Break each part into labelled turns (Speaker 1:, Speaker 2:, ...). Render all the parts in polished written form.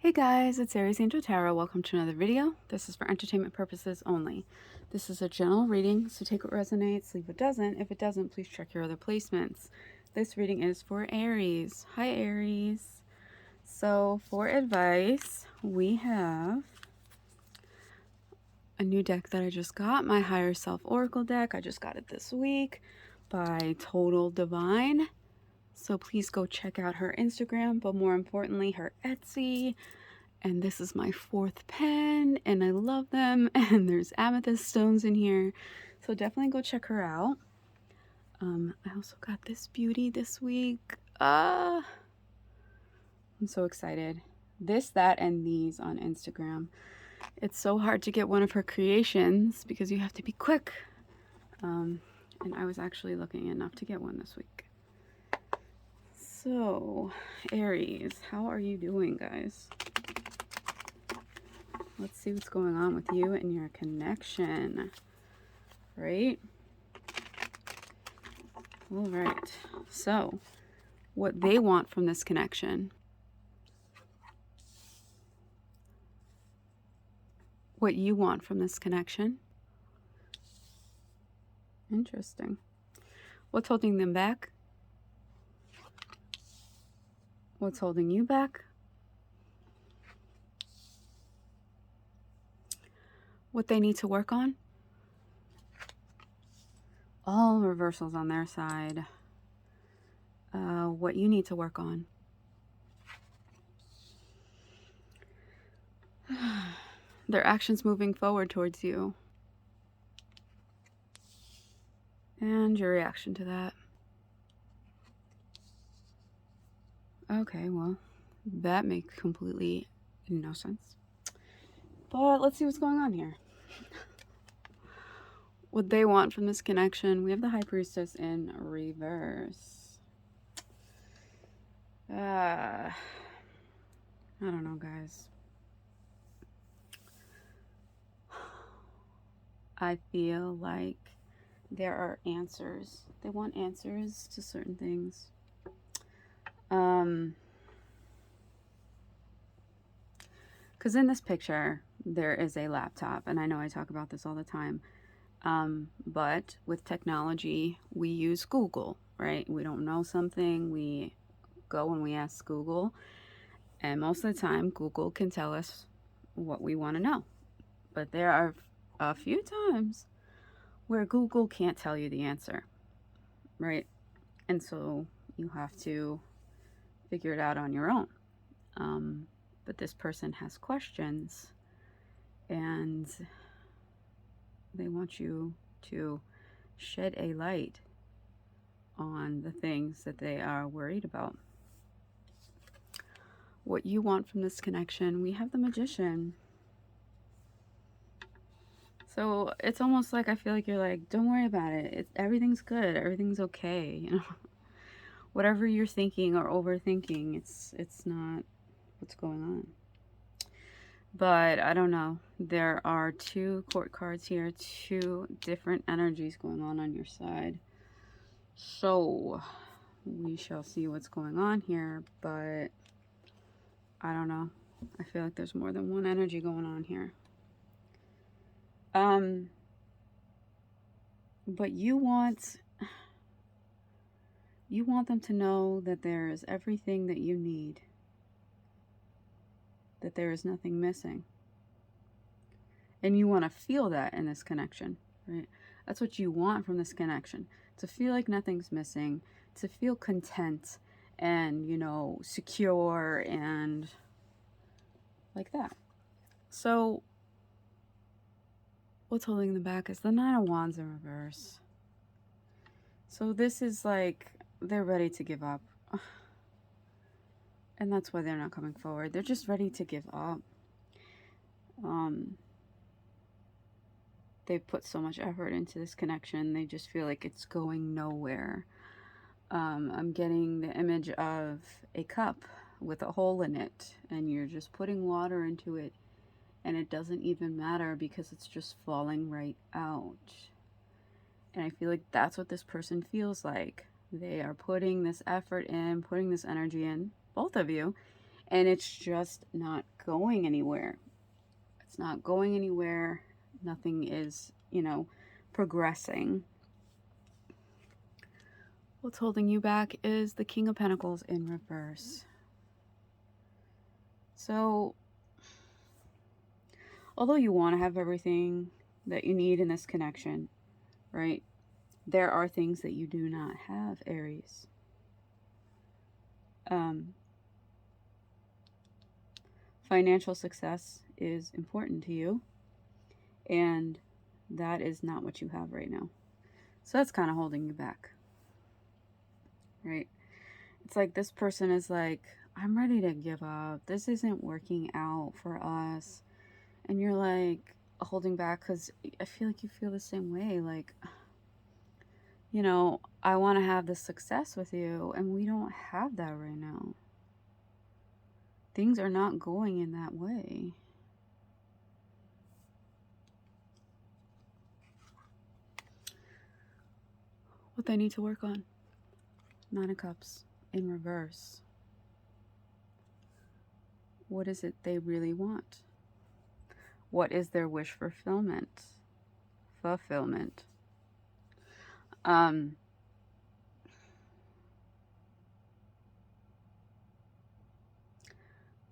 Speaker 1: Hey guys, it's Aries Angel Tarot. Welcome to another video. This is for entertainment purposes only. This is a general reading, so take what resonates, leave what doesn't. If it doesn't, please check your other placements. This reading is for Aries. Hi Aries. So for advice, we have a new deck that I just got, my Higher Self Oracle deck. I just got it this week by Total Divine. So please go check out her Instagram, but more importantly, her Etsy. And this is my fourth pen, and I love them. And there's amethyst stones in here, so definitely go check her out. I also got this beauty this week. I'm so excited. This, that, and these on Instagram. It's so hard to get one of her creations because you have to be quick. And I was actually lucky enough to get one this week. So, Aries, how are you doing, guys? Let's see what's going on with you and your connection, right? All right, so what they want from this connection, what you want from this connection. Interesting. What's holding them back? What's holding you back? What they need to work on? All reversals on their side. What you need to work on. Their actions moving forward towards you. And your reaction to that. Okay, well, that makes completely no sense. But let's see what's going on here. What they want from this connection. We have the High Priestess in reverse. I don't know, guys. I feel like there are answers. They want answers to certain things. Because in this picture, there is a laptop, and I know I talk about this all the time. But with technology, we use Google, right? We don't know something, we go and we ask Google, and most of the time, Google can tell us what we want to know. But there are a few times where Google can't tell you the answer, right? And so you have to figure it out on your own. But this person has questions, and they want you to shed a light on the things that they are worried about. What you want from this connection, we have the Magician. So it's almost like I feel like you're like, don't worry about it. Everything's good. Everything's okay. You know, whatever you're thinking or overthinking, it's not what's going on. But I don't know. There are two court cards here, two different energies going on your side. So we shall see what's going on here, but I don't know. I feel like there's more than one energy going on here. But you want them to know that there is everything that you need. That there is nothing missing. And you want to feel that in this connection, right? That's what you want from this connection. To feel like nothing's missing, to feel content and, you know, secure and like that. So what's holding them back is the Nine of Wands in reverse. So this is like they're ready to give up. And that's why they're not coming forward. They're just ready to give up. They've put so much effort into this connection. They just feel like it's going nowhere. I'm getting the image of a cup with a hole in it, and you're just putting water into it, and it doesn't even matter because it's just falling right out. And I feel like that's what this person feels like. They are putting this effort in, putting this energy in, both of you, and it's just not going anywhere. It's not going anywhere. Nothing is, progressing. What's holding you back is the King of Pentacles in reverse. So, although you want to have everything that you need in this connection, right? There are things that you do not have, Aries. Financial success is important to you, and that is not what you have right now. So that's kind of holding you back, right? It's like this person is like, I'm ready to give up. This isn't working out for us. And you're like holding back because I feel like you feel the same way. Like, I want to have this success with you, and we don't have that right now. Things are not going in that way. What they need to work on. 9 of Cups in reverse. What is it they really want? What is their wish fulfillment?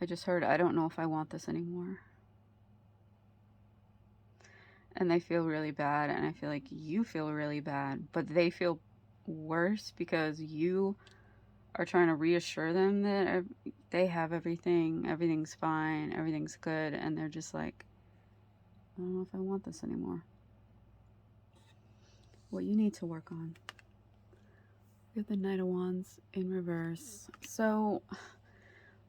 Speaker 1: I just heard, I don't know if I want this anymore. And they feel really bad, and I feel like you feel really bad, but they feel worse because you are trying to reassure them that they have everything, everything's fine, everything's good, and they're just like, I don't know if I want this anymore. What you need to work on. We have the Knight of Wands in reverse. So,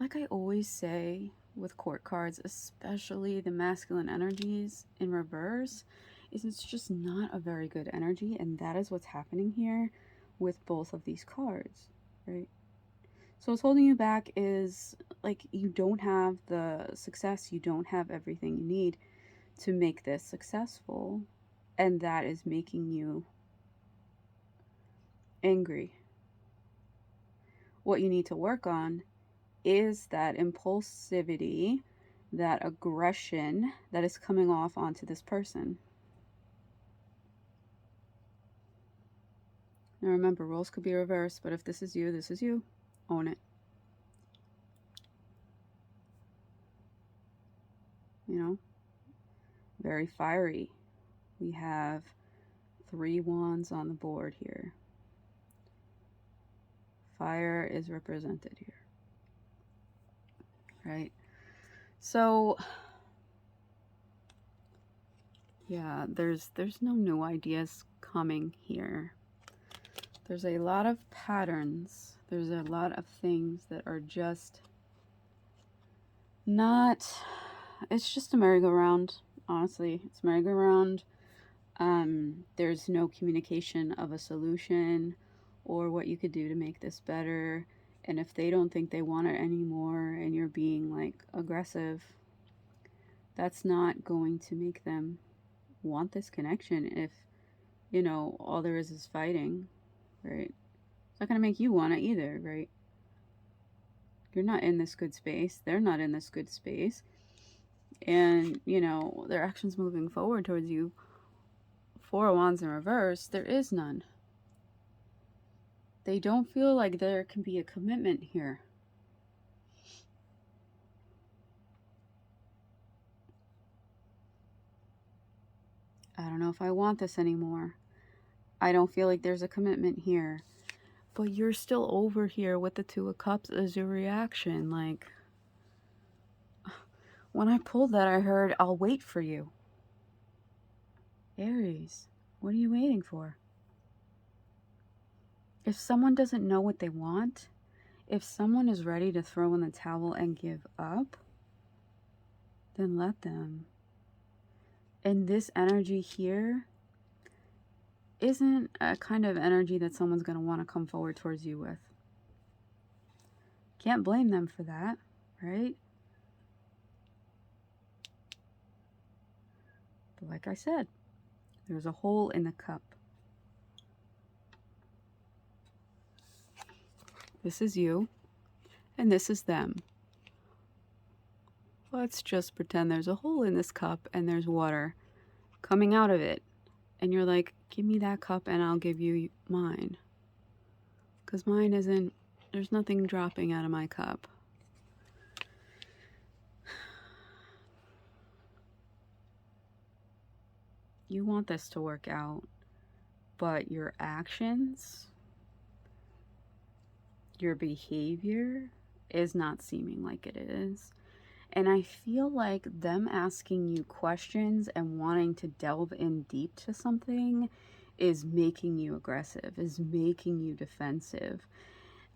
Speaker 1: like I always say with court cards, especially the masculine energies in reverse, is it's just not a very good energy, and that is what's happening here with both of these cards, right? So what's holding you back is like you don't have the success, you don't have everything you need to make this successful, and that is making you angry. What you need to work on is that impulsivity, that aggression that is coming off onto this person. Now remember, roles could be reversed, but if this is you, this is you. Own it. Very fiery. We have 3 wands on the board here. Fire is represented here. Right? So, yeah, there's no new ideas coming here. There's a lot of patterns. There's a lot of things that are just not, it's just a merry-go-round, honestly. It's merry-go-round. There's no communication of a solution or what you could do to make this better. And if they don't think they want it anymore and you're being like aggressive, that's not going to make them want this connection if, all there is fighting, right? It's not going to make you want it either, right? You're not in this good space. They're not in this good space. And, their actions moving forward towards you, 4 of Wands in reverse, there is none. They don't feel like there can be a commitment here. I don't know if I want this anymore. I don't feel like there's a commitment here. But you're still over here with the 2 of Cups as your reaction. Like, when I pulled that, I heard, I'll wait for you. Aries, what are you waiting for? If someone doesn't know what they want, if someone is ready to throw in the towel and give up, then let them. And this energy here isn't a kind of energy that someone's going to want to come forward towards you with. Can't blame them for that, right? But like I said, there's a hole in the cup. This is you, and this is them. let's just pretend there's a hole in this cup and there's water coming out of it. And you're like, give me that cup and I'll give you mine. Because mine isn't, there's nothing dropping out of my cup. You want this to work out, but your actions, your behavior is not seeming like it is. And I feel like them asking you questions and wanting to delve in deep to something is making you aggressive, is making you defensive.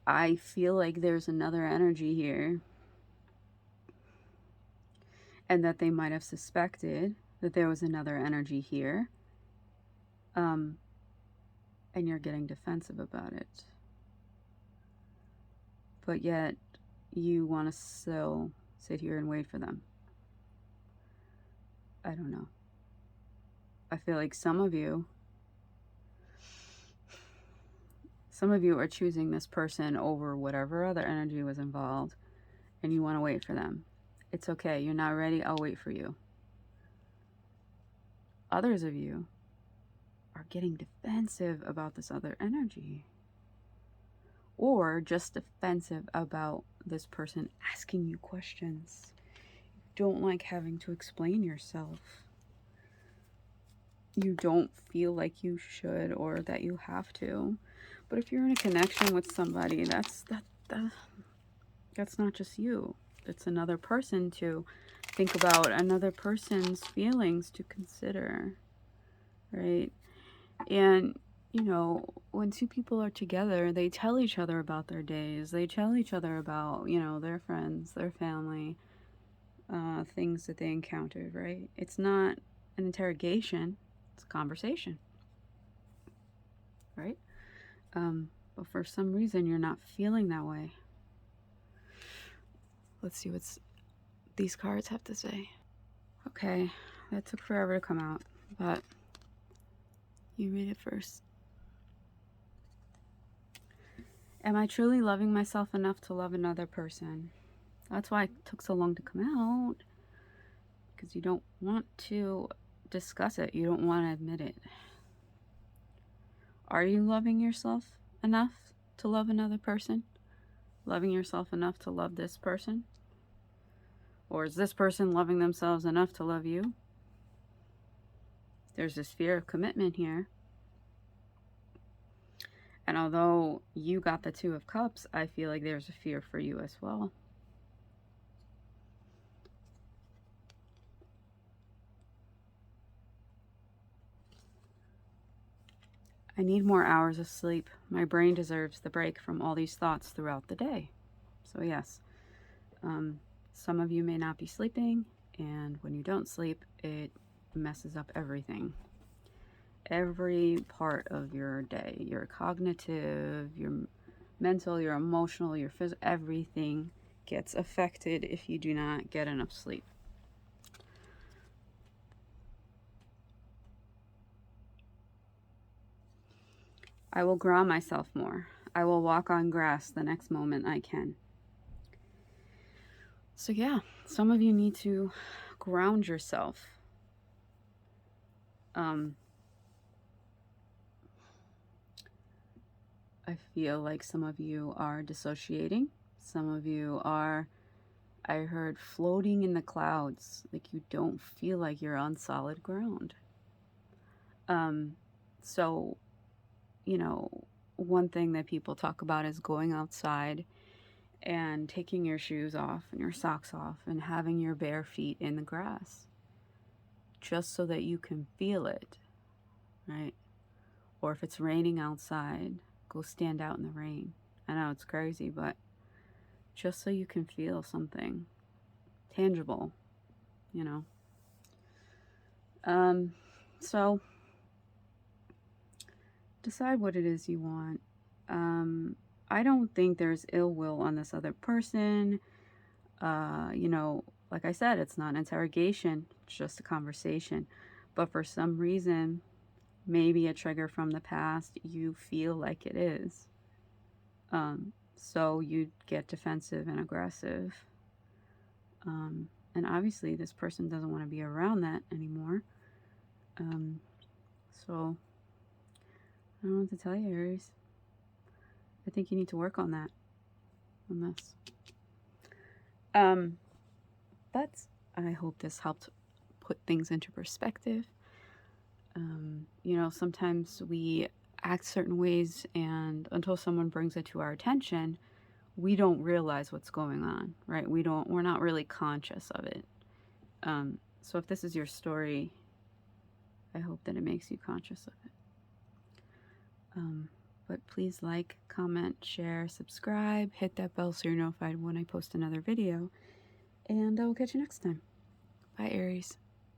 Speaker 1: I feel like there's another energy here, and that they might have suspected that there was another energy here. And you're getting defensive about it. But yet, you want to still sit here and wait for them. I don't know. I feel like some of you are choosing this person over whatever other energy was involved, and you want to wait for them. It's okay. You're not ready. I'll wait for you. Others of you are getting defensive about this other energy, or just defensive about this person asking you questions. You don't like having to explain yourself. You don't feel like you should or that you have to. But if you're in a connection with somebody, that's not just you. It's another person to think about, another person's feelings to consider, right? And you know, when two people are together, they tell each other about their days. They tell each other about, you know, their friends, their family, things that they encountered, right? It's not an interrogation, it's a conversation, right? But for some reason, you're not feeling that way. Let's see what these cards have to say. Okay, that took forever to come out, but you read it first. Am I truly loving myself enough to love another person? That's why it took so long to come out, because you don't want to discuss it. You don't want to admit it. Are you loving yourself enough to love another person? Loving yourself enough to love this person? Or is this person loving themselves enough to love you? There's this fear of commitment here. And although you got the Two of Cups, I feel like there's a fear for you as well. I need more hours of sleep. My brain deserves the break from all these thoughts throughout the day. So yes, some of you may not be sleeping, and when you don't sleep, it messes up everything. Every part of your day, your cognitive, your mental, your emotional, your physical, everything gets affected if you do not get enough sleep. I will ground myself more. I will walk on grass the next moment I can. So yeah, some of you need to ground yourself. I feel like some of you are dissociating. Some of you are, I heard, floating in the clouds. Like you don't feel like you're on solid ground. So, you know, one thing that people talk about is going outside and taking your shoes off and your socks off and having your bare feet in the grass just so that you can feel it, right? Or if it's raining outside, go stand out in the rain. I know it's crazy, but just so you can feel something tangible, you know. So decide what it is you want. I don't think there's ill will on this other person. You know, like I said, it's not an interrogation, it's just a conversation. But for some reason, maybe a trigger from the past, you feel like it is. So you get defensive and aggressive. And obviously this person doesn't want to be around that anymore. So I don't know what to tell you, Aries. I think you need to work on that, on this. But I hope this helped put things into perspective. You know, sometimes we act certain ways, and until someone brings it to our attention, we don't realize what's going on, right? We're not really conscious of it. So if this is your story, I hope that it makes you conscious of it. But please like, comment, share, subscribe, hit that bell so you're notified when I post another video, and I will catch you next time. Bye, Aries.